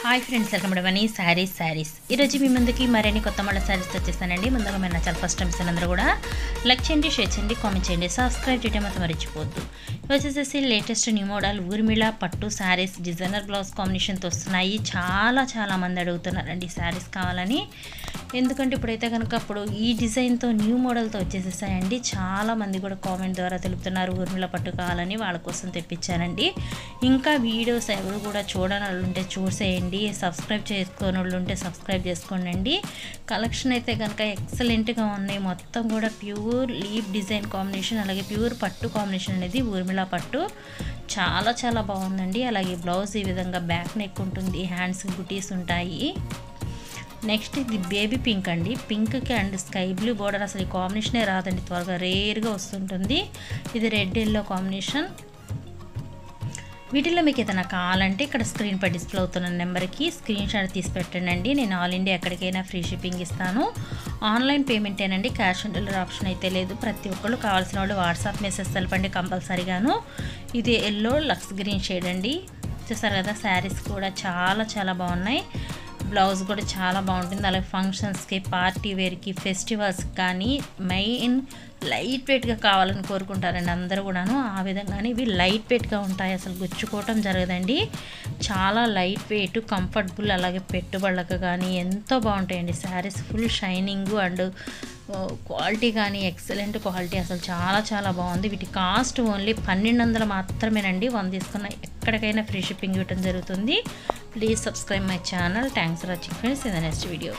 Hi friends, welcome to money saris ఈరోజు మీ ముందుకి మరిన్ని కొత్త మళ్ళీ శారీస్ వచ్చేసానండి. ముందుగా మన ఛానల్ ఫస్ట్ టైం అందరూ కూడా లైక్ చేయండి, షేర్ చేయండి, కామెంట్ చేయండి, సబ్స్క్రైబ్ చేయడం మాత్రం మర్చిపోవద్దు. వచ్చేసేసి లేటెస్ట్ న్యూ మోడల్ ఊర్మిళ పట్టు శారీస్ డిజైనర్ బ్లౌజ్ కాంబినేషన్తో వస్తున్నాయి. చాలా మంది అడుగుతున్నారండి శారీస్ కావాలని. ఎందుకంటే ఇప్పుడైతే కనుక అప్పుడు ఈ డిజైన్తో న్యూ మోడల్తో వచ్చేసేసాయండి. చాలామంది కూడా కామెంట్ ద్వారా తెలుపుతున్నారు ఊర్మిళ పట్టు కావాలని, వాళ్ళ కోసం తెప్పించానండి. ఇంకా వీడియోస్ ఎవరు కూడా చూడని వాళ్ళు ఉంటే చూసేయండి, సబ్స్క్రైబ్ చేసుకోని వాళ్ళు ఉంటే సబ్స్క్రైబ్ చేసుకోండి. కలెక్షన్ అయితే కనుక ఎక్సలెంట్గా ఉన్నాయి. మొత్తం కూడా ప్యూర్ లీఫ్ డిజైన్ కాంబినేషన్, అలాగే ప్యూర్ పట్టు కాంబినేషన్ అనేది ఊర్మిళ పట్టు చాలా బాగుందండి. అలాగే బ్లౌజ్ ఈ విధంగా బ్యాక్ నెక్ ఉంటుంది, హ్యాండ్స్కి బుటీస్ ఉంటాయి. నెక్స్ట్ ఇది బేబీ పింక్ అండి. పింక్కి అండ్ స్కై బ్లూ బోర్డర్, అసలు ఈ కాంబినేషనే రాదండి, త్వరగా రేర్గా వస్తుంటుంది. ఇది రెడ్ ఎల్లో కాంబినేషన్. వీటిల్లో మీకు ఏదైనా కావాలంటే ఇక్కడ స్క్రీన్ పై డిస్ప్లే అవుతున్న నెంబర్కి స్క్రీన్ షాట్ తీసి పెట్టండి. నేను ఆల్ ఇండియా ఎక్కడికైనా ఫ్రీ షిప్పింగ్ ఇస్తాను. ఆన్లైన్ పేమెంటేనండి, క్యాష్ ఆన్ డెలివరీ ఆప్షన్ అయితే లేదు. ప్రతి ఒక్కళ్ళు కావాల్సిన వాళ్ళు వాట్సాప్ మెసేజ్ తెలపండి కంపల్సరీగాను. ఇది ఎల్లో లక్స్ గ్రీన్ షేడ్ అండి. చూసారు కదా, శారీస్ కూడా చాలా బాగున్నాయి. బ్లౌజ్ కూడా చాలా బాగుంటుంది. అలాగే ఫంక్షన్స్కి, పార్టీ వేర్కి, ఫెస్టివల్స్కి కానీ మెయిన్ లైట్ వెయిట్గా కావాలని కోరుకుంటారండి అందరూ కూడాను. ఆ విధంగానే ఇవి లైట్ వెయిట్గా ఉంటాయి, అసలు గుచ్చుకోవటం జరగదండి. చాలా లైట్ వెయిట్, కంఫర్టబుల్, అలాగే పెట్టుబడులకు కానీ ఎంతో బాగుంటాయండి saris. Full shining and quality కానీ ఎక్సలెంట్ క్వాలిటీ, అసలు చాలా బాగుంది. వీటి కాస్ట్ ఓన్లీ 1200 మాత్రమేనండి. 100 తీసుకున్న ఎక్కడికైనా ఫ్రీ షిప్పింగ్ ఇవ్వడం జరుగుతుంది. Please subscribe my channel. Thanks for watching friends. In the next video.